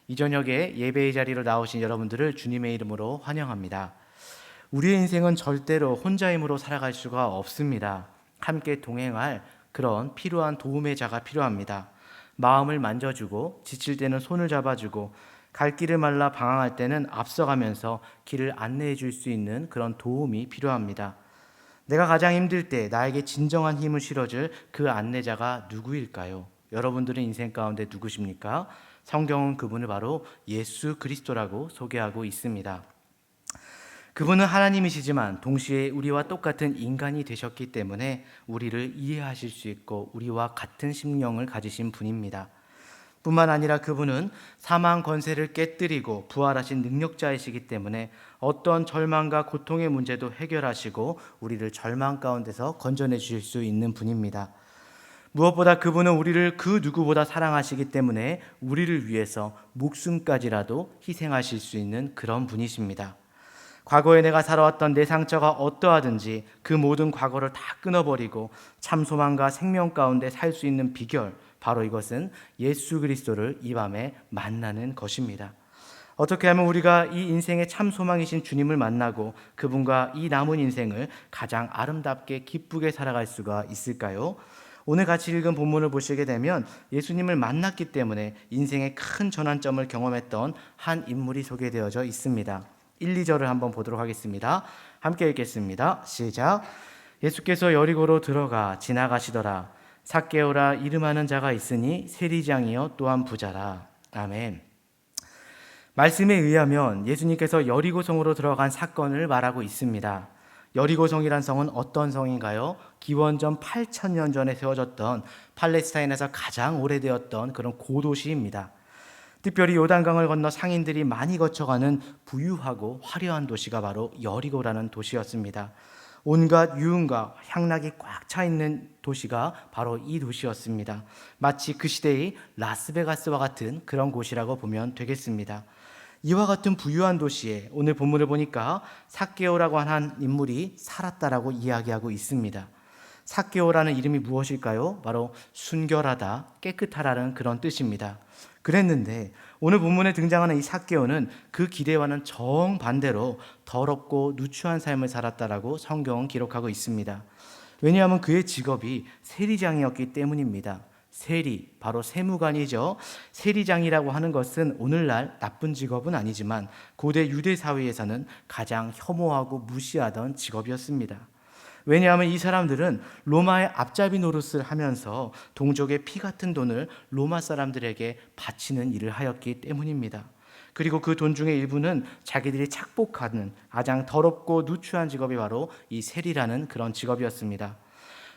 이 저녁에 예배의 자리로 나오신 여러분들을 주님의 이름으로 환영합니다. 우리의 인생은 절대로 혼자 힘으로 살아갈 수가 없습니다. 함께 동행할 그런 필요한 도움의 자가 필요합니다. 마음을 만져주고 지칠 때는 손을 잡아주고 갈 길을 말라 방황할 때는 앞서가면서 길을 안내해 줄 수 있는 그런 도움이 필요합니다. 내가 가장 힘들 때 나에게 진정한 힘을 실어줄 그 안내자가 누구일까요? 여러분들의 인생 가운데 누구십니까? 성경은 그분을 바로 예수 그리스도라고 소개하고 있습니다. 그분은 하나님이시지만 동시에 우리와 똑같은 인간이 되셨기 때문에 우리를 이해하실 수 있고 우리와 같은 심령을 가지신 분입니다. 뿐만 아니라 그분은 사망 권세를 깨뜨리고 부활하신 능력자이시기 때문에 어떤 절망과 고통의 문제도 해결하시고 우리를 절망 가운데서 건져내 주실 수 있는 분입니다. 무엇보다 그분은 우리를 그 누구보다 사랑하시기 때문에 우리를 위해서 목숨까지라도 희생하실 수 있는 그런 분이십니다. 과거에 내가 살아왔던 내 상처가 어떠하든지 그 모든 과거를 다 끊어버리고 참 소망과 생명 가운데 살 수 있는 비결, 바로 이것은 예수 그리스도를 이 밤에 만나는 것입니다. 어떻게 하면 우리가 이 인생의 참 소망이신 주님을 만나고 그분과 이 남은 인생을 가장 아름답게 기쁘게 살아갈 수가 있을까요? 오늘 같이 읽은 본문을 보시게 되면 예수님을 만났기 때문에 인생의 큰 전환점을 경험했던 한 인물이 소개되어져 있습니다. 1, 2절을 한번 보도록 하겠습니다. 함께 읽겠습니다. 시작. 예수께서 여리고로 들어가 지나가시더라. 삭개오라 이름하는 자가 있으니 세리장이요 또한 부자라. 아멘. 말씀에 의하면 예수님께서 여리고성으로 들어간 사건을 말하고 있습니다. 여리고성이란 성은 어떤 성인가요? 기원전 8,000년 전에 세워졌던 팔레스타인에서 가장 오래되었던 그런 고도시입니다. 특별히 요단강을 건너 상인들이 많이 거쳐가는 부유하고 화려한 도시가 바로 여리고라는 도시였습니다. 온갖 유흥과 향락이 꽉 차 있는 도시가 바로 이 도시였습니다. 마치 그 시대의 라스베가스와 같은 그런 곳이라고 보면 되겠습니다. 이와 같은 부유한 도시에 오늘 본문을 보니까 삭개오라고 하는 인물이 살았다라고 이야기하고 있습니다. 삭개오라는 이름이 무엇일까요? 바로 순결하다, 깨끗하다는 그런 뜻입니다. 그랬는데 오늘 본문에 등장하는 이 삭개오는 그 기대와는 정반대로 더럽고 누추한 삶을 살았다라고 성경은 기록하고 있습니다. 왜냐하면 그의 직업이 세리장이었기 때문입니다. 세리, 바로 세무관이죠. 세리장이라고 하는 것은 오늘날 나쁜 직업은 아니지만 고대 유대 사회에서는 가장 혐오하고 무시하던 직업이었습니다. 왜냐하면 이 사람들은 로마의 앞잡이 노릇을 하면서 동족의 피 같은 돈을 로마 사람들에게 바치는 일을 하였기 때문입니다. 그리고 그 돈 중에 일부는 자기들이 착복하는 가장 더럽고 누추한 직업이 바로 이 세리라는 그런 직업이었습니다.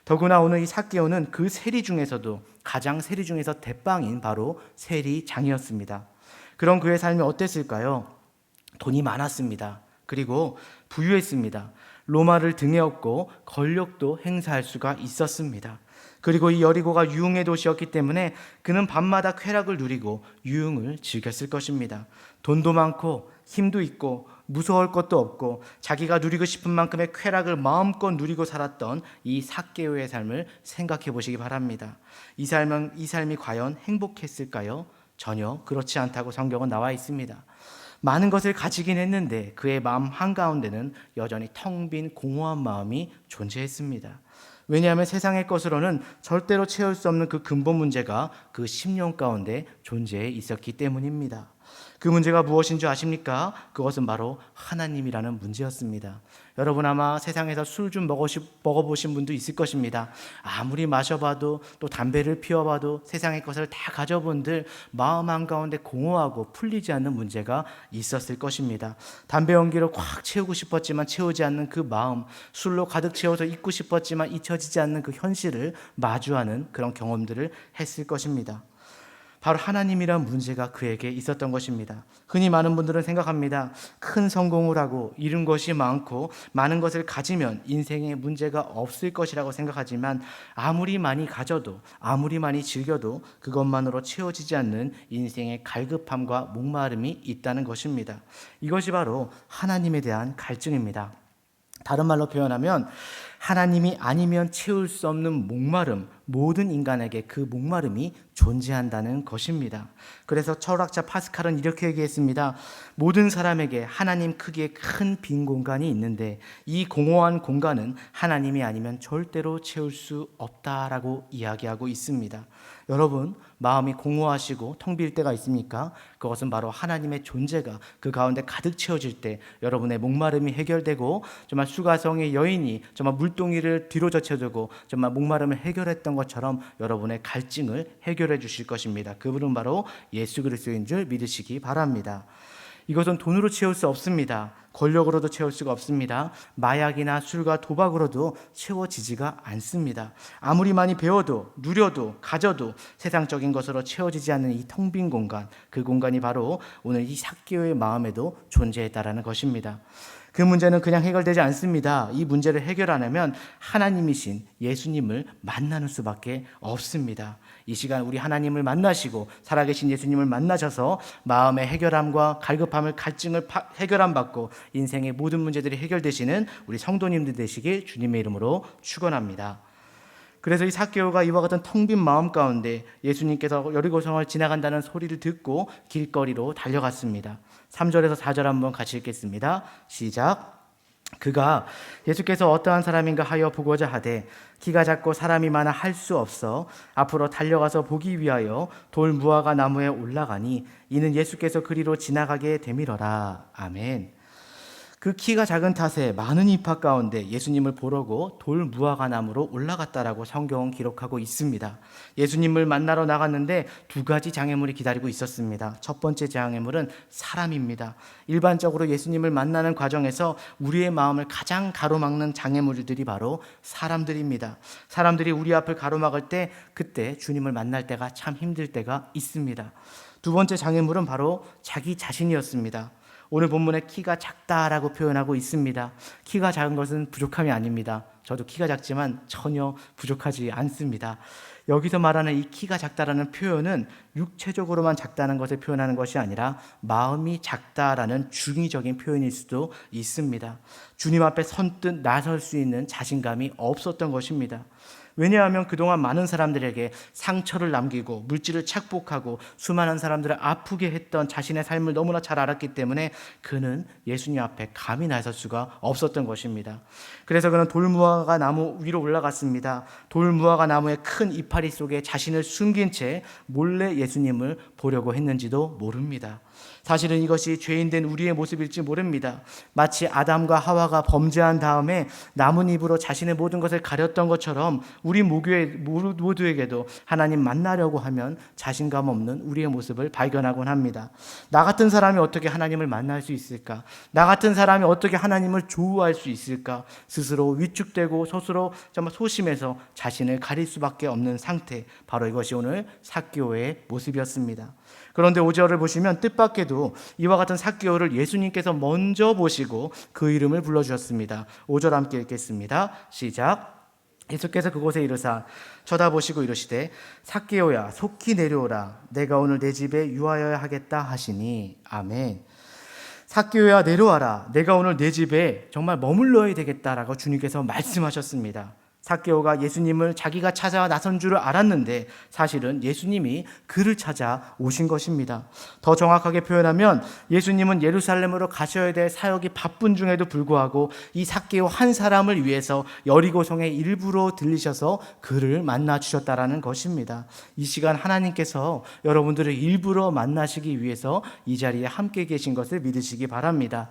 더구나 오늘 이 삭개오는 그 세리 중에서도 가장 세리 중에서 대빵인 바로 세리장이었습니다. 그런 그의 삶이 어땠을까요? 돈이 많았습니다. 그리고 부유했습니다. 로마를 등에 업고 권력도 행사할 수가 있었습니다. 그리고 이 여리고가 유흥의 도시였기 때문에 그는 밤마다 쾌락을 누리고 유흥을 즐겼을 것입니다. 돈도 많고 힘도 있고 무서울 것도 없고 자기가 누리고 싶은 만큼의 쾌락을 마음껏 누리고 살았던 이 삭개오의 삶을 생각해 보시기 바랍니다. 이 삶이 과연 행복했을까요? 전혀 그렇지 않다고 성경은 나와 있습니다. 많은 것을 가지긴 했는데 그의 마음 한가운데는 여전히 텅 빈 공허한 마음이 존재했습니다. 왜냐하면 세상의 것으로는 절대로 채울 수 없는 그 근본 문제가 그 심령 가운데 존재해 있었기 때문입니다. 그 문제가 무엇인 줄 아십니까? 그것은 바로 하나님이라는 문제였습니다. 여러분 아마 세상에서 술 좀 먹어보신 분도 있을 것입니다. 아무리 마셔봐도 또 담배를 피워봐도 세상의 것을 다 가져본들 마음 한가운데 공허하고 풀리지 않는 문제가 있었을 것입니다. 담배 연기로 꽉 채우고 싶었지만 채우지 않는 그 마음, 술로 가득 채워서 잊고 싶었지만 잊혀지지 않는 그 현실을 마주하는 그런 경험들을 했을 것입니다. 바로 하나님이란 문제가 그에게 있었던 것입니다. 흔히 많은 분들은 생각합니다. 큰 성공을 하고 이룬 것이 많고 많은 것을 가지면 인생에 문제가 없을 것이라고 생각하지만 아무리 많이 가져도 아무리 많이 즐겨도 그것만으로 채워지지 않는 인생의 갈급함과 목마름이 있다는 것입니다. 이것이 바로 하나님에 대한 갈증입니다. 다른 말로 표현하면 하나님이 아니면 채울 수 없는 목마름, 모든 인간에게 그 목마름이 존재한다는 것입니다. 그래서 철학자 파스칼은 이렇게 얘기했습니다. 모든 사람에게 하나님 크기의 큰 빈 공간이 있는데 이 공허한 공간은 하나님이 아니면 절대로 채울 수 없다라고 이야기하고 있습니다. 여러분, 마음이 공허하시고 텅 빌 때가 있습니까? 그것은 바로 하나님의 존재가 그 가운데 가득 채워질 때 여러분의 목마름이 해결되고, 정말 수가성의 여인이 정말 물동이를 뒤로 젖혀두고 정말 목마름을 해결했던 것처럼 여러분의 갈증을 해결해 주실 것입니다. 그분은 바로 예수 그리스도인 줄 믿으시기 바랍니다. 이것은 돈으로 채울 수 없습니다. 권력으로도 채울 수가 없습니다. 마약이나 술과 도박으로도 채워지지가 않습니다. 아무리 많이 배워도 누려도 가져도 세상적인 것으로 채워지지 않는 이 텅 빈 공간, 그 공간이 바로 오늘 이 삭개오의 마음에도 존재했다라는 것입니다. 그 문제는 그냥 해결되지 않습니다. 이 문제를 해결하려면 하나님이신 예수님을 만나는 수밖에 없습니다. 이 시간 우리 하나님을 만나시고 살아계신 예수님을 만나셔서 마음의 해결함과 갈급함을, 갈증을 해결함 받고 인생의 모든 문제들이 해결되시는 우리 성도님들 되시길 주님의 이름으로 축원합니다. 그래서 이 삭개오가 이와 같은 텅 빈 마음 가운데 예수님께서 여리고성을 지나간다는 소리를 듣고 길거리로 달려갔습니다. 3절에서 4절 한번 같이 읽겠습니다. 시작. 그가 예수께서 어떠한 사람인가 하여 보고자 하되 키가 작고 사람이 많아 할 수 없어 앞으로 달려가서 보기 위하여 돌 무화과 나무에 올라가니 이는 예수께서 그리로 지나가게 되밀어라. 아멘. 그 키가 작은 탓에 많은 입학 가운데 예수님을 보려고 돌 무화과 나무로 올라갔다라고 성경은 기록하고 있습니다. 예수님을 만나러 나갔는데 두 가지 장애물이 기다리고 있었습니다. 첫 번째 장애물은 사람입니다. 일반적으로 예수님을 만나는 과정에서 우리의 마음을 가장 가로막는 장애물들이 바로 사람들입니다. 사람들이 우리 앞을 가로막을 때 그때 주님을 만날 때가 참 힘들 때가 있습니다. 두 번째 장애물은 바로 자기 자신이었습니다. 오늘 본문에 키가 작다라고 표현하고 있습니다. 키가 작은 것은 부족함이 아닙니다. 저도 키가 작지만 전혀 부족하지 않습니다. 여기서 말하는 이 키가 작다라는 표현은 육체적으로만 작다는 것을 표현하는 것이 아니라 마음이 작다라는 중의적인 표현일 수도 있습니다. 주님 앞에 선뜻 나설 수 있는 자신감이 없었던 것입니다. 왜냐하면 그동안 많은 사람들에게 상처를 남기고 물질을 착복하고 수많은 사람들을 아프게 했던 자신의 삶을 너무나 잘 알았기 때문에 그는 예수님 앞에 감히 나설 수가 없었던 것입니다. 그래서 그는 돌무화과 나무 위로 올라갔습니다. 돌무화과 나무의 큰 이파리 속에 자신을 숨긴 채 몰래 예수님을 보려고 했는지도 모릅니다. 사실은 이것이 죄인된 우리의 모습일지 모릅니다. 마치 아담과 하와가 범죄한 다음에 나뭇잎으로 자신의 모든 것을 가렸던 것처럼 우리 모두에게도 하나님 만나려고 하면 자신감 없는 우리의 모습을 발견하곤 합니다. 나 같은 사람이 어떻게 하나님을 만날 수 있을까? 나 같은 사람이 어떻게 하나님을 조우할 수 있을까? 스스로 위축되고 스스로 정말 소심해서 자신을 가릴 수밖에 없는 상태, 바로 이것이 오늘 삭개오의 모습이었습니다. 그런데 5절을 보시면 뜻밖에도 이와 같은 삭개오를 예수님께서 먼저 보시고 그 이름을 불러주셨습니다. 5절 함께 읽겠습니다. 시작. 예수께서 그곳에 이르사 쳐다보시고 이르시되 삭개오야 속히 내려오라 내가 오늘 내 집에 유하여야 하겠다 하시니. 아멘. 삭개오야 내려와라 내가 오늘 내 집에 정말 머물러야 되겠다라고 주님께서 말씀하셨습니다. 삭개오가 예수님을 자기가 찾아 나선 줄을 알았는데 사실은 예수님이 그를 찾아 오신 것입니다. 더 정확하게 표현하면 예수님은 예루살렘으로 가셔야 될 사역이 바쁜 중에도 불구하고 이 삭개오 한 사람을 위해서 여리고성에 일부러 들리셔서 그를 만나 주셨다라는 것입니다. 이 시간 하나님께서 여러분들을 일부러 만나시기 위해서 이 자리에 함께 계신 것을 믿으시기 바랍니다.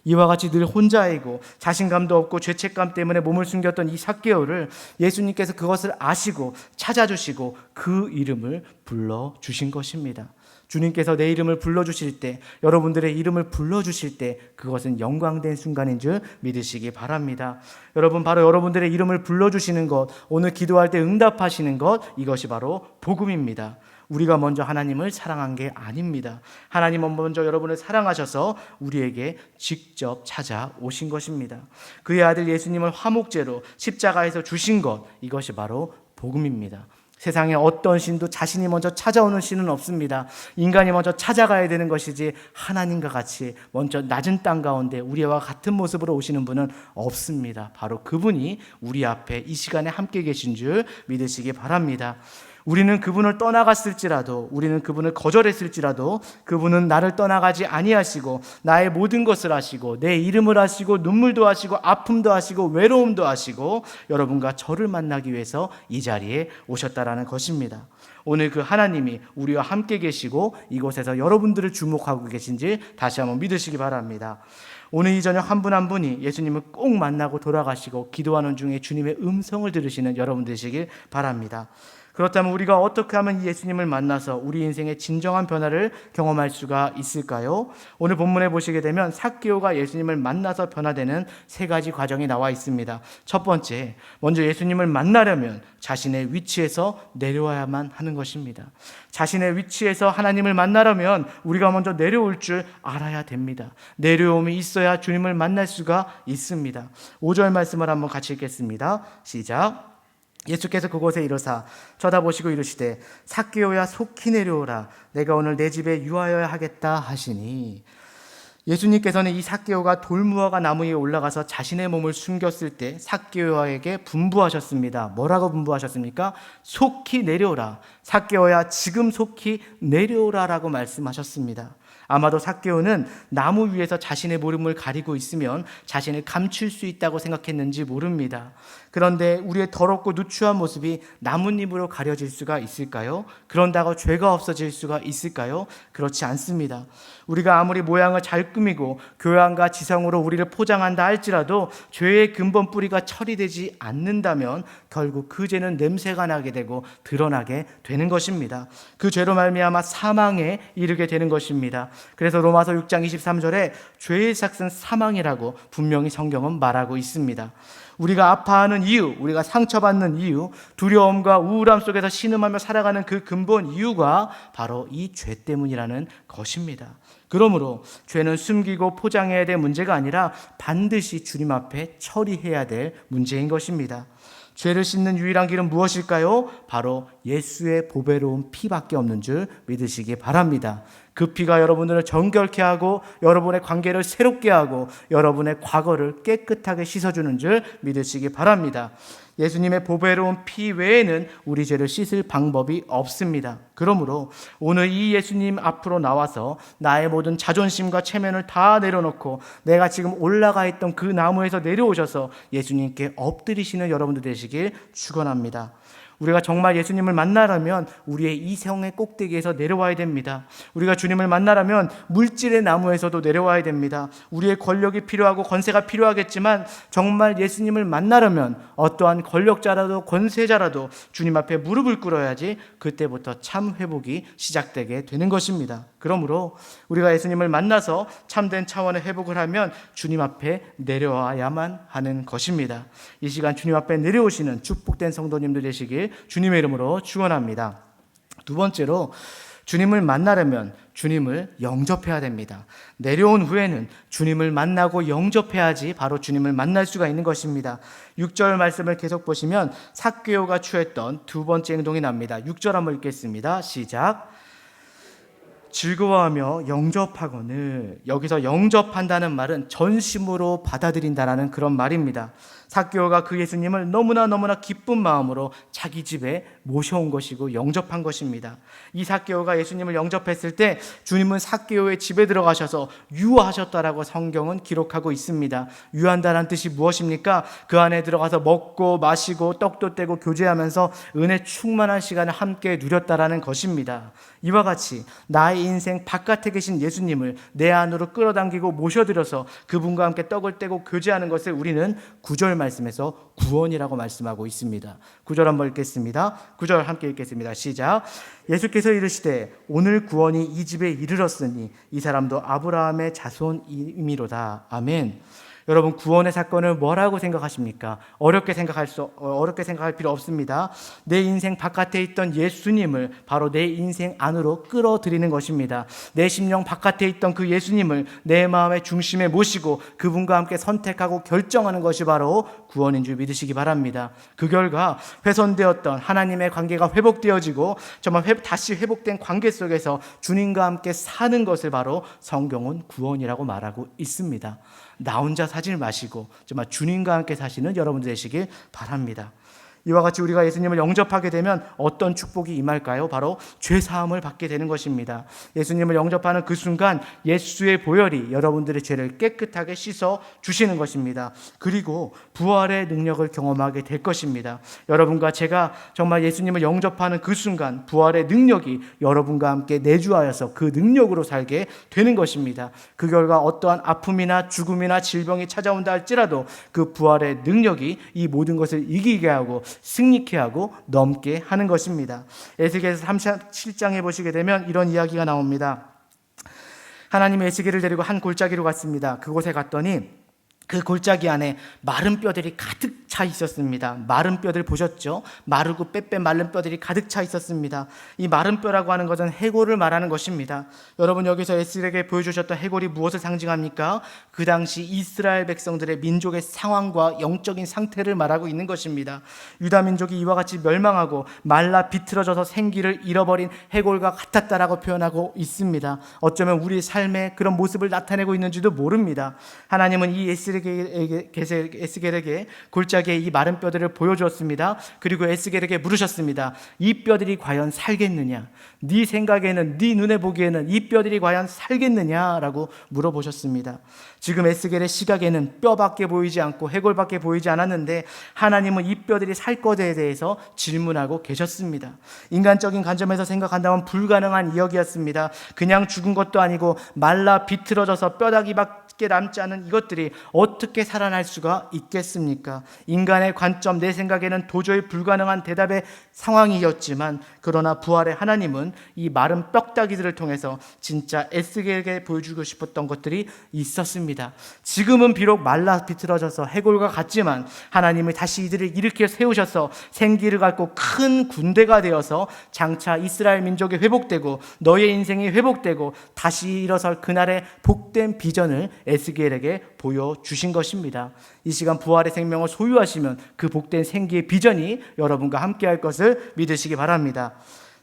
이와 같이 늘 혼자이고 자신감도 없고 죄책감 때문에 몸을 숨겼던 이 삭개오를 예수님께서 그것을 아시고 찾아주시고 그 이름을 불러주신 것입니다. 주님께서 내 이름을 불러주실 때, 여러분들의 이름을 불러주실 때 그것은 영광된 순간인 줄 믿으시기 바랍니다. 여러분, 바로 여러분들의 이름을 불러주시는 것, 오늘 기도할 때 응답하시는 것, 이것이 바로 복음입니다. 우리가 먼저 하나님을 사랑한 게 아닙니다. 하나님은 먼저 여러분을 사랑하셔서 우리에게 직접 찾아오신 것입니다. 그의 아들 예수님을 화목제로 십자가에서 주신 것, 이것이 바로 복음입니다. 세상에 어떤 신도 자신이 먼저 찾아오는 신은 없습니다. 인간이 먼저 찾아가야 되는 것이지 하나님과 같이 먼저 낮은 땅 가운데 우리와 같은 모습으로 오시는 분은 없습니다. 바로 그분이 우리 앞에 이 시간에 함께 계신 줄 믿으시기 바랍니다. 우리는 그분을 떠나갔을지라도, 우리는 그분을 거절했을지라도 그분은 나를 떠나가지 아니하시고 나의 모든 것을 하시고 내 이름을 하시고 눈물도 하시고 아픔도 하시고 외로움도 하시고 여러분과 저를 만나기 위해서 이 자리에 오셨다라는 것입니다. 오늘 그 하나님이 우리와 함께 계시고 이곳에서 여러분들을 주목하고 계신지 다시 한번 믿으시기 바랍니다. 오늘 이 저녁 한 분 한 분이 예수님을 꼭 만나고 돌아가시고 기도하는 중에 주님의 음성을 들으시는 여러분 되시길 바랍니다. 그렇다면 우리가 어떻게 하면 이 예수님을 만나서 우리 인생의 진정한 변화를 경험할 수가 있을까요? 오늘 본문에 보시게 되면 삭개오가 예수님을 만나서 변화되는 세 가지 과정이 나와 있습니다. 첫 번째, 먼저 예수님을 만나려면 자신의 위치에서 내려와야만 하는 것입니다. 자신의 위치에서 하나님을 만나려면 우리가 먼저 내려올 줄 알아야 됩니다. 내려옴이 있어야 주님을 만날 수가 있습니다. 5절 말씀을 한번 같이 읽겠습니다. 시작. 예수께서 그곳에 이르사 쳐다보시고 이르시되 삭개오야 속히 내려오라 내가 오늘 내 집에 유하여야 하겠다 하시니, 예수님께서는 이 삭개오가 돌무화과 나무 위에 올라가서 자신의 몸을 숨겼을 때 삭개오에게 분부하셨습니다. 뭐라고 분부하셨습니까? 속히 내려오라. 삭개오야 지금 속히 내려오라라고 말씀하셨습니다. 아마도 삭개오는 나무 위에서 자신의 모름을 가리고 있으면 자신을 감출 수 있다고 생각했는지 모릅니다. 그런데 우리의 더럽고 누추한 모습이 나뭇잎으로 가려질 수가 있을까요? 그런다고 죄가 없어질 수가 있을까요? 그렇지 않습니다. 우리가 아무리 모양을 잘 꾸미고 교양과 지성으로 우리를 포장한다 할지라도 죄의 근본 뿌리가 처리되지 않는다면 결국 그 죄는 냄새가 나게 되고 드러나게 되는 것입니다. 그 죄로 말미암아 사망에 이르게 되는 것입니다. 그래서 로마서 6장 23절에 죄의 삭은 사망이라고 분명히 성경은 말하고 있습니다. 우리가 아파하는 이유, 우리가 상처받는 이유, 두려움과 우울함 속에서 신음하며 살아가는 그 근본 이유가 바로 이 죄 때문이라는 것입니다. 그러므로 죄는 숨기고 포장해야 될 문제가 아니라 반드시 주님 앞에 처리해야 될 문제인 것입니다. 죄를 씻는 유일한 길은 무엇일까요? 바로 예수의 보배로운 피밖에 없는 줄 믿으시기 바랍니다. 그 피가 여러분들을 정결케 하고 여러분의 관계를 새롭게 하고 여러분의 과거를 깨끗하게 씻어주는 줄 믿으시기 바랍니다. 예수님의 보배로운 피 외에는 우리 죄를 씻을 방법이 없습니다. 그러므로 오늘 이 예수님 앞으로 나와서 나의 모든 자존심과 체면을 다 내려놓고 내가 지금 올라가 있던 그 나무에서 내려오셔서 예수님께 엎드리시는 여러분들 되시길 축원합니다. 우리가 정말 예수님을 만나려면 우리의 이성의 꼭대기에서 내려와야 됩니다. 우리가 주님을 만나려면 물질의 나무에서도 내려와야 됩니다. 우리의 권력이 필요하고 권세가 필요하겠지만 정말 예수님을 만나려면 어떠한 권력자라도 권세자라도 주님 앞에 무릎을 꿇어야지 그때부터 참 회복이 시작되게 되는 것입니다. 그러므로 우리가 예수님을 만나서 참된 차원의 회복을 하면 주님 앞에 내려와야만 하는 것입니다. 이 시간 주님 앞에 내려오시는 축복된 성도님들 되시길 주님의 이름으로 축원합니다. 두 번째로 주님을 만나려면 주님을 영접해야 됩니다. 내려온 후에는 주님을 만나고 영접해야지 바로 주님을 만날 수가 있는 것입니다. 6절 말씀을 계속 보시면 삭개오가 취했던 두 번째 행동이 납니다. 6절 한번 읽겠습니다. 시작. 즐거워하며 영접하거늘, 여기서 영접한다는 말은 전심으로 받아들인다라는 그런 말입니다. 삭개오가 그 예수님을 너무나 기쁜 마음으로 자기 집에 모셔온 것이고 영접한 것입니다. 이 삭개오가 예수님을 영접했을 때 주님은 삭개오의 집에 들어가셔서 유하셨다라고 성경은 기록하고 있습니다. 유한다는 뜻이 무엇입니까? 그 안에 들어가서 먹고 마시고 떡도 떼고 교제하면서 은혜 충만한 시간을 함께 누렸다라는 것입니다. 이와 같이 나의 인생 바깥에 계신 예수님을 내 안으로 끌어당기고 모셔들여서 그분과 함께 떡을 떼고 교제하는 것을 우리는 9절 말씀에서 구원이라고 말씀하고 있습니다. 9절 한번 읽겠습니다. 9절 함께 읽겠습니다. 시작. 예수께서 이르시되 오늘 구원이 이 집에 이르렀으니 이 사람도 아브라함의 자손이미로다. 아멘. 여러분, 구원의 사건을 뭐라고 생각하십니까? 어렵게 생각할 필요 없습니다. 내 인생 바깥에 있던 예수님을 바로 내 인생 안으로 끌어들이는 것입니다. 내 심령 바깥에 있던 그 예수님을 내 마음의 중심에 모시고 그분과 함께 선택하고 결정하는 것이 바로 구원인 줄 믿으시기 바랍니다. 그 결과 훼손되었던 하나님의 관계가 회복되어지고 정말 다시 회복된 관계 속에서 주님과 함께 사는 것을 바로 성경은 구원이라고 말하고 있습니다. 나 혼자 사지 마시고 정말 주님과 함께 사시는 여러분들 되시길 바랍니다. 이와 같이 우리가 예수님을 영접하게 되면 어떤 축복이 임할까요? 바로 죄사함을 받게 되는 것입니다. 예수님을 영접하는 그 순간 예수의 보혈이 여러분들의 죄를 깨끗하게 씻어 주시는 것입니다. 그리고 부활의 능력을 경험하게 될 것입니다. 여러분과 제가 정말 예수님을 영접하는 그 순간 부활의 능력이 여러분과 함께 내주하여서 그 능력으로 살게 되는 것입니다. 그 결과 어떠한 아픔이나 죽음이나 질병이 찾아온다 할지라도 그 부활의 능력이 이 모든 것을 이기게 하고 승리케 하고 넘게 하는 것입니다. 에스겔서 37장에 보시게 되면 이런 이야기가 나옵니다. 하나님이 에스겔을 데리고 한 골짜기로 갔습니다. 그곳에 갔더니 그 골짜기 안에 마른 뼈들이 가득 차 있었습니다. 마른 뼈들 보셨죠? 마르고 빼빼 마른 뼈들이 가득 차 있었습니다. 이 마른 뼈라고 하는 것은 해골을 말하는 것입니다. 여러분, 여기서 에스겔에게 보여주셨던 해골이 무엇을 상징합니까? 그 당시 이스라엘 백성들의 민족의 상황과 영적인 상태를 말하고 있는 것입니다. 유다 민족이 이와 같이 멸망하고 말라 비틀어져서 생기를 잃어버린 해골과 같았다라고 표현하고 있습니다. 어쩌면 우리 삶의 그런 모습을 나타내고 있는지도 모릅니다. 하나님은 이 에스겔에게 골짜기에 이 마른 뼈들을 보여주었습니다. 그리고 에스겔에게 물으셨습니다. 이 뼈들이 과연 살겠느냐? 네 생각에는, 네 눈에 보기에는 이 뼈들이 과연 살겠느냐라고 물어보셨습니다. 지금 에스겔의 시각에는 뼈밖에 보이지 않고 해골밖에 보이지 않았는데 하나님은 이 뼈들이 살 것에 대해서 질문하고 계셨습니다. 인간적인 관점에서 생각한다면 불가능한 이야기였습니다. 그냥 죽은 것도 아니고 말라 비틀어져서 뼈다귀밖에 남지 않은 이것들이 어떻게 살아날 수가 있겠습니까? 인간의 관점, 내 생각에는 도저히 불가능한 대답의 상황이었지만 그러나 부활의 하나님은 이 마른 뼈다귀들을 통해서 진짜 에스겔에게 보여주고 싶었던 것들이 있었습니다. 지금은 비록 말라 비틀어져서 해골과 같지만 하나님이 다시 이들을 일으켜 세우셔서 생기를 갖고 큰 군대가 되어서 장차 이스라엘 민족이 회복되고 너의 인생이 회복되고 다시 일어설 그날의 복된 비전을 에스겔에게 보여주신 것입니다. 이 시간 부활의 생명을 소유하시면 그 복된 생기의 비전이 여러분과 함께할 것을 믿으시기 바랍니다.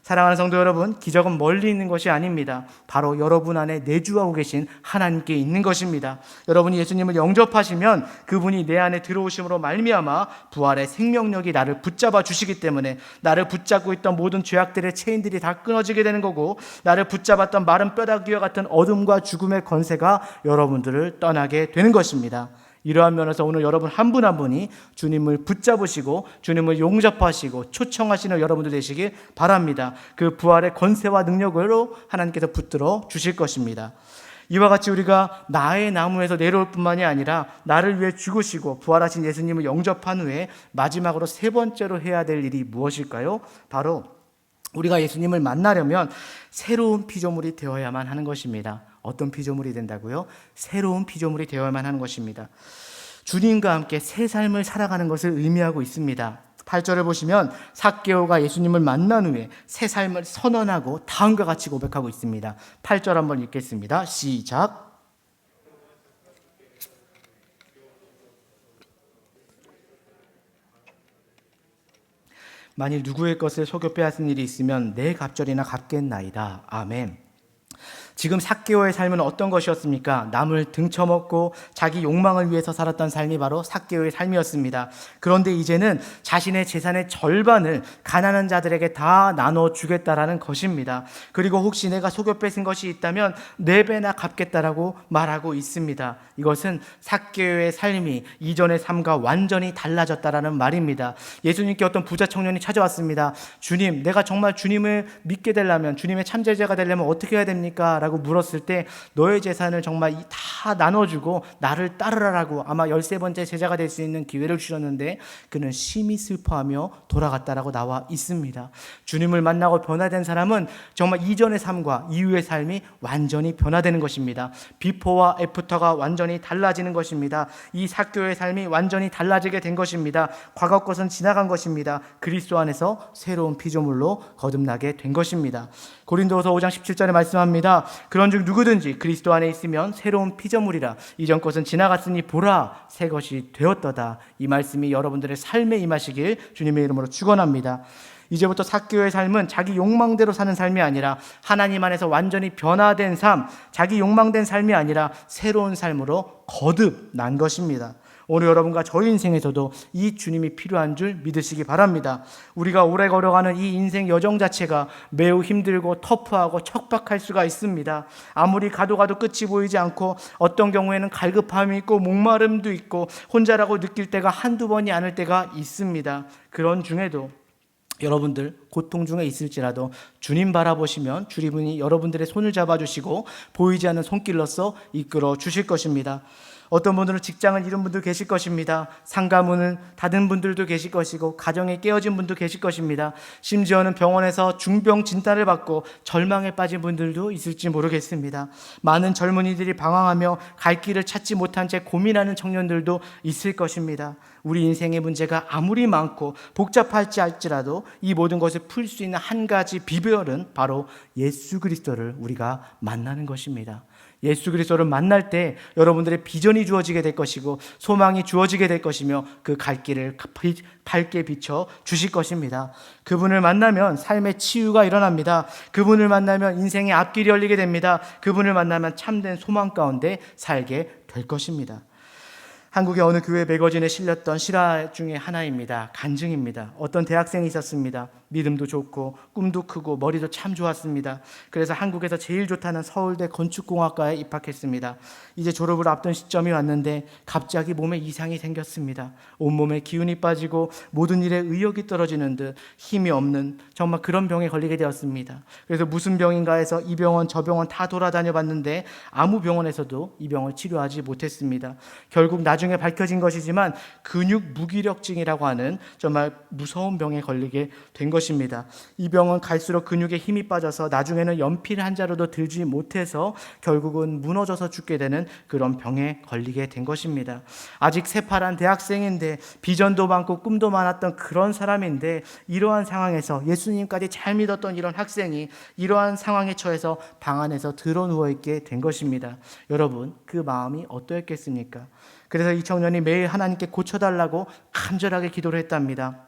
사랑하는 성도 여러분, 기적은 멀리 있는 것이 아닙니다. 바로 여러분 안에 내주하고 계신 하나님께 있는 것입니다. 여러분이 예수님을 영접하시면 그분이 내 안에 들어오심으로 말미암아 부활의 생명력이 나를 붙잡아 주시기 때문에 나를 붙잡고 있던 모든 죄악들의 체인들이 다 끊어지게 되는 거고 나를 붙잡았던 마른 뼈다귀와 같은 어둠과 죽음의 권세가 여러분들을 떠나게 되는 것입니다. 이러한 면에서 오늘 여러분 한 분 한 분이 주님을 붙잡으시고 주님을 용접하시고 초청하시는 여러분들 되시길 바랍니다. 그 부활의 권세와 능력으로 하나님께서 붙들어 주실 것입니다. 이와 같이 우리가 나의 나무에서 내려올 뿐만이 아니라 나를 위해 죽으시고 부활하신 예수님을 영접한 후에 마지막으로 세 번째로 해야 될 일이 무엇일까요? 바로 우리가 예수님을 만나려면 새로운 피조물이 되어야만 하는 것입니다. 어떤 피조물이 된다고요? 새로운 피조물이 되어야만 하는 것입니다. 주님과 함께 새 삶을 살아가는 것을 의미하고 있습니다. 8절을 보시면 삭개오가 예수님을 만난 후에 새 삶을 선언하고 다음과 같이 고백하고 있습니다. 8절 한번 읽겠습니다. 시작. 만일 누구의 것을 속여 빼앗은 일이 있으면 내 갑절이나 갚겠나이다. 아멘. 지금 삭개오의 삶은 어떤 것이었습니까? 남을 등쳐먹고 자기 욕망을 위해서 살았던 삶이 바로 삭개오의 삶이었습니다. 그런데 이제는 자신의 재산의 절반을 가난한 자들에게 다 나눠주겠다라는 것입니다. 그리고 혹시 내가 속여 뺏은 것이 있다면 4배나 갚겠다라고 말하고 있습니다. 이것은 삭개오의 삶이 이전의 삶과 완전히 달라졌다라는 말입니다. 예수님께 어떤 부자 청년이 찾아왔습니다. 주님, 내가 정말 주님을 믿게 되려면, 주님의 참제자가 되려면 어떻게 해야 됩니까? 라고 라고 물었을 때 너의 재산을 정말 다 나눠주고 나를 따르라라고 아마 13번째 제자가 될 수 있는 기회를 주셨는데 그는 심히 슬퍼하며 돌아갔다라고 나와 있습니다. 주님을 만나고 변화된 사람은 정말 이전의 삶과 이후의 삶이 완전히 변화되는 것입니다. 비포와 애프터가 완전히 달라지는 것입니다. 이 삭개오의 삶이 완전히 달라지게 된 것입니다. 과거 것은 지나간 것입니다. 그리스도 안에서 새로운 피조물로 거듭나게 된 것입니다. 고린도후서 5장 17절에 말씀합니다. 그런즉 누구든지 그리스도 안에 있으면 새로운 피조물이라 이전 것은 지나갔으니 보라 새 것이 되었도다. 이 말씀이 여러분들의 삶에 임하시길 주님의 이름으로 축원합니다. 이제부터 삭개오의 삶은 자기 욕망대로 사는 삶이 아니라 하나님 안에서 완전히 변화된 삶, 자기 욕망된 삶이 아니라 새로운 삶으로 거듭난 것입니다. 오늘 여러분과 저희 인생에서도 이 주님이 필요한 줄 믿으시기 바랍니다. 우리가 오래 걸어가는 이 인생 여정 자체가 매우 힘들고 터프하고 척박할 수가 있습니다. 아무리 가도 끝이 보이지 않고 어떤 경우에는 갈급함이 있고 목마름도 있고 혼자라고 느낄 때가 한두 번이 아닐 때가 있습니다. 그런 중에도 여러분들 고통 중에 있을지라도 주님 바라보시면 주님이 여러분들의 손을 잡아주시고 보이지 않는 손길로서 이끌어 주실 것입니다. 어떤 분들은 직장을 잃은 분도 계실 것입니다. 상가 문을 닫은 분들도 계실 것이고 가정에 깨어진 분도 계실 것입니다. 심지어는 병원에서 중병 진단을 받고 절망에 빠진 분들도 있을지 모르겠습니다. 많은 젊은이들이 방황하며 갈 길을 찾지 못한 채 고민하는 청년들도 있을 것입니다. 우리 인생의 문제가 아무리 많고 복잡할지 할지라도 이 모든 것을 풀 수 있는 한 가지 비결은 바로 예수 그리스도를 우리가 만나는 것입니다. 예수 그리스도를 만날 때 여러분들의 비전이 주어지게 될 것이고 소망이 주어지게 될 것이며 그 갈 길을 밝게 비춰 주실 것입니다. 그분을 만나면 삶의 치유가 일어납니다. 그분을 만나면 인생의 앞길이 열리게 됩니다. 그분을 만나면 참된 소망 가운데 살게 될 것입니다. 한국의 어느 교회 매거진에 실렸던 실화 중에 하나입니다. 간증입니다. 어떤 대학생이 있었습니다. 믿음도 좋고 꿈도 크고 머리도 참 좋았습니다. 그래서 한국에서 제일 좋다는 서울대 건축공학과에 입학했습니다. 이제 졸업을 앞둔 시점이 왔는데 갑자기 몸에 이상이 생겼습니다. 온몸에 기운이 빠지고 모든 일에 의욕이 떨어지는 듯 힘이 없는 정말 그런 병에 걸리게 되었습니다. 그래서 무슨 병인가 해서 이 병원 저 병원 다 돌아다녀 봤는데 아무 병원에서도 이 병을 치료하지 못했습니다. 결국 나중에 밝혀진 것이지만 근육 무기력증이라고 하는 정말 무서운 병에 걸리게 된 것입니다. 이 병은 갈수록 근육에 힘이 빠져서 나중에는 연필 한 자루도 들지 못해서 결국은 무너져서 죽게 되는 그런 병에 걸리게 된 것입니다. 아직 새파란 대학생인데 비전도 많고 꿈도 많았던 그런 사람인데 이러한 상황에서 예수님까지 잘 믿었던 이런 학생이 이러한 상황에 처해서 방 안에서 드러누워 있게 된 것입니다. 여러분, 그 마음이 어떠했겠습니까? 그래서 이 청년이 매일 하나님께 고쳐달라고 간절하게 기도를 했답니다.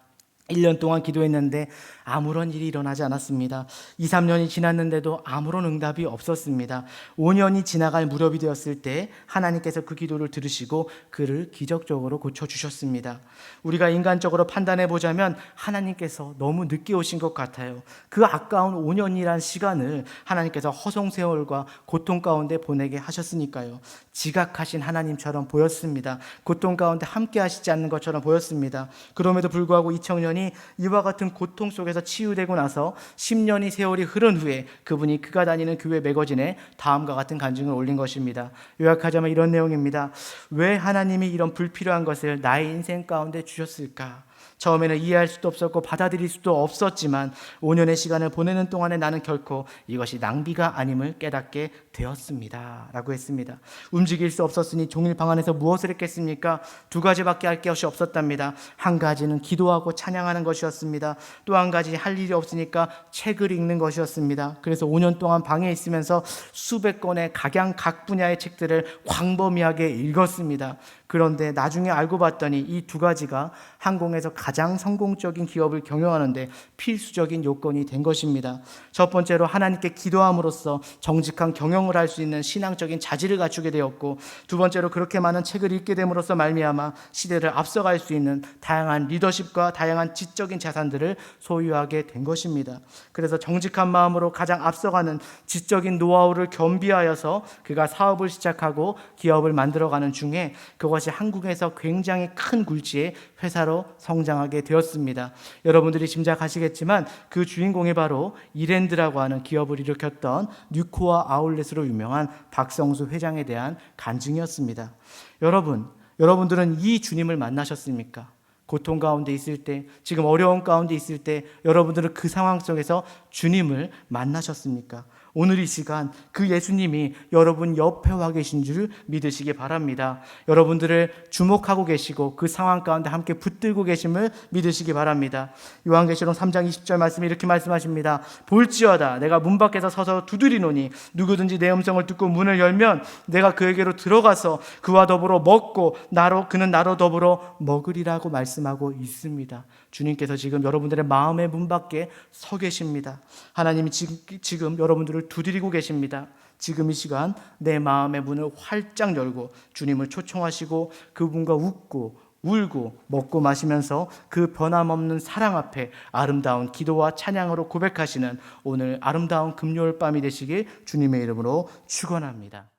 1년 동안 기도했는데 아무런 일이 일어나지 않았습니다. 2, 3년이 지났는데도 아무런 응답이 없었습니다. 5년이 지나갈 무렵이 되었을 때 하나님께서 그 기도를 들으시고 그를 기적적으로 고쳐주셨습니다. 우리가 인간적으로 판단해 보자면 하나님께서 너무 늦게 오신 것 같아요. 그 아까운 5년이란 시간을 하나님께서 허송세월과 고통 가운데 보내게 하셨으니까요. 지각하신 하나님처럼 보였습니다. 고통 가운데 함께 하시지 않는 것처럼 보였습니다. 그럼에도 불구하고 이 청년이 이와 같은 고통 속에서 치유되고 나서 10년이 세월이 흐른 후에 그분이 그가 다니는 교회 매거진에 다음과 같은 간증을 올린 것입니다. 요약하자면 이런 내용입니다. 왜 하나님이 이런 불필요한 것을 나의 인생 가운데 주셨을까? 처음에는 이해할 수도 없었고 받아들일 수도 없었지만 5년의 시간을 보내는 동안에 나는 결코 이것이 낭비가 아님을 깨닫게 되었습니다 라고 했습니다. 움직일 수 없었으니 종일 방 안에서 무엇을 했겠습니까? 2가지밖에 할 것이 없었답니다. 한 가지는 기도하고 찬양하는 것이었습니다. 또 한 가지 할 일이 없으니까 책을 읽는 것이었습니다. 그래서 5년 동안 방에 있으면서 수백 권의 각양 각 분야의 책들을 광범위하게 읽었습니다. 그런데 나중에 알고 봤더니 이 2가지가 항공에서 가장 성공적인 기업을 경영하는데 필수적인 요건이 된 것입니다. 첫 번째로 하나님께 기도함으로써 정직한 경영을 할 수 있는 신앙적인 자질을 갖추게 되었고, 두 번째로 그렇게 많은 책을 읽게 됨으로써 말미암아 시대를 앞서갈 수 있는 다양한 리더십과 다양한 지적인 자산들을 소유하게 된 것입니다. 그래서 정직한 마음으로 가장 앞서가는 지적인 노하우를 겸비하여서 그가 사업을 시작하고 기업을 만들어가는 중에 그것이 그것이 한국에서 굉장히 큰 굴지의 회사로 성장하게 되었습니다. 여러분들이 짐작하시겠지만 그 주인공이 바로 이랜드라고 하는 기업을 일으켰던 뉴코아 아울렛으로 유명한 박성수 회장에 대한 간증이었습니다. 여러분들은 이 주님을 만나셨습니까? 고통 가운데 있을 때, 지금 어려운 가운데 있을 때 여러분들은 그 상황 속에서 주님을 만나셨습니까? 오늘 이 시간 그 예수님이 여러분 옆에 와 계신 줄 믿으시기 바랍니다. 여러분들을 주목하고 계시고 그 상황 가운데 함께 붙들고 계심을 믿으시기 바랍니다. 요한계시록 3장 20절 말씀이 이렇게 말씀하십니다. 볼지어다 내가 문 밖에서 서서 두드리노니 누구든지 내 음성을 듣고 문을 열면 내가 그에게로 들어가서 그와 더불어 먹고 그는 나로 더불어 먹으리라고 말씀하고 있습니다. 주님께서 지금 여러분들의 마음의 문 밖에 서 계십니다. 하나님이 지금 여러분들을 두드리고 계십니다. 지금 이 시간 내 마음의 문을 활짝 열고 주님을 초청하시고 그분과 웃고 울고 먹고 마시면서 그 변함없는 사랑 앞에 아름다운 기도와 찬양으로 고백하시는 오늘 아름다운 금요일 밤이 되시길 주님의 이름으로 축원합니다.